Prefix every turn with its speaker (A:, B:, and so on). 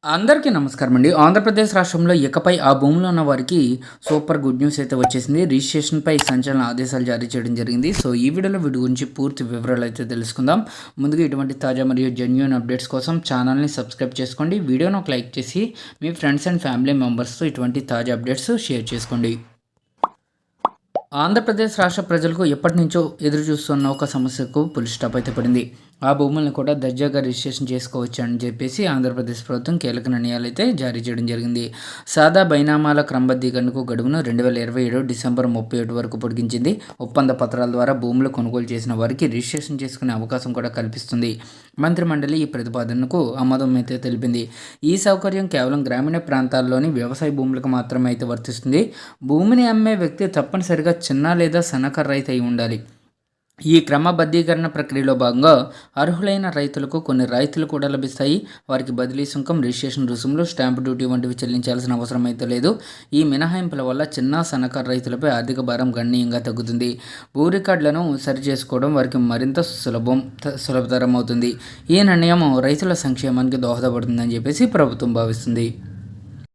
A: అందరికీ నమస్కారం అండి. ఆంధ్రప్రదేశ్ రాష్ట్రంలో ఇకపై ఆ భూమిలో ఉన్న వారికి సూపర్ గుడ్ న్యూస్ అయితే వచ్చేసింది. రిజిస్ట్రేషన్‌పై సంచలన ఆదేశాలు జారీ చేయడం జరిగింది. సో, ఈ వీడియోలో వీటి గురించి పూర్తి వివరాలు అయితే తెలుసుకుందాం. ముందుగా ఇటువంటి తాజా మరియు జెన్యూన్ అప్డేట్స్ కోసం ఛానల్‌ని సబ్స్క్రైబ్ చేసుకోండి. వీడియోని ఒక లైక్ చేసి మీ ఫ్రెండ్స్ అండ్ ఫ్యామిలీ మెంబర్స్‌తో ఇటువంటి తాజా అప్డేట్స్ షేర్ చేసుకోండి. ఆంధ్రప్రదేశ్ రాష్ట్ర ప్రజలకు ఎప్పటినుంచో ఎదురు చూస్తున్న ఒక సమస్యకు ఫుల్ స్టాప్ అయితే పడింది. ఆ భూములను కూడా దర్జాగా రిజిస్ట్రేషన్ చేసుకోవచ్చు అని చెప్పేసి ఆంధ్రప్రదేశ్ ప్రభుత్వం కీలక నిర్ణయాలు అయితే జారీ చేయడం జరిగింది. సాదా బైనామాల క్రమబద్ధీకరణకు గడువును 2027 డిసెంబర్ 31 వరకు పొడిగించింది. ఒప్పంద పత్రాల ద్వారా భూములు కొనుగోలు చేసిన వారికి రిజిస్ట్రేషన్ చేసుకునే అవకాశం కూడా కల్పిస్తుంది. మంత్రిమండలి ఈ ప్రతిపాదనకు ఆమోదం అయితే తెలిపింది. ఈ సౌకర్యం కేవలం గ్రామీణ ప్రాంతాల్లోని వ్యవసాయ భూములకు మాత్రమే అయితే వర్తిస్తుంది. భూమిని అమ్మే వ్యక్తి తప్పనిసరిగా చిన్న లేదా సన్నకారు రైతు అయి ఉండాలి. ఈ క్రమబద్ధీకరణ ప్రక్రియలో భాగంగా అర్హులైన రైతులకు కొన్ని రాయితీలు కూడా లభిస్తాయి. వారికి బదిలీ సుంకం, రిజిస్ట్రేషన్ రుసుములు, స్టాంపు డ్యూటీ వంటివి చెల్లించాల్సిన అవసరం అయితే లేదు. ఈ మినహాయింపుల వల్ల చిన్న సన్నకారు రైతులపై ఆర్థిక భారం గణనీయంగా తగ్గుతుంది. భూ రికార్డులను సరిచేసుకోవడం వారికి మరింత సులభతరం అవుతుంది. ఈ నిర్ణయం రైతుల సంక్షేమానికి దోహదపడుతుందని చెప్పేసి ప్రభుత్వం భావిస్తుంది.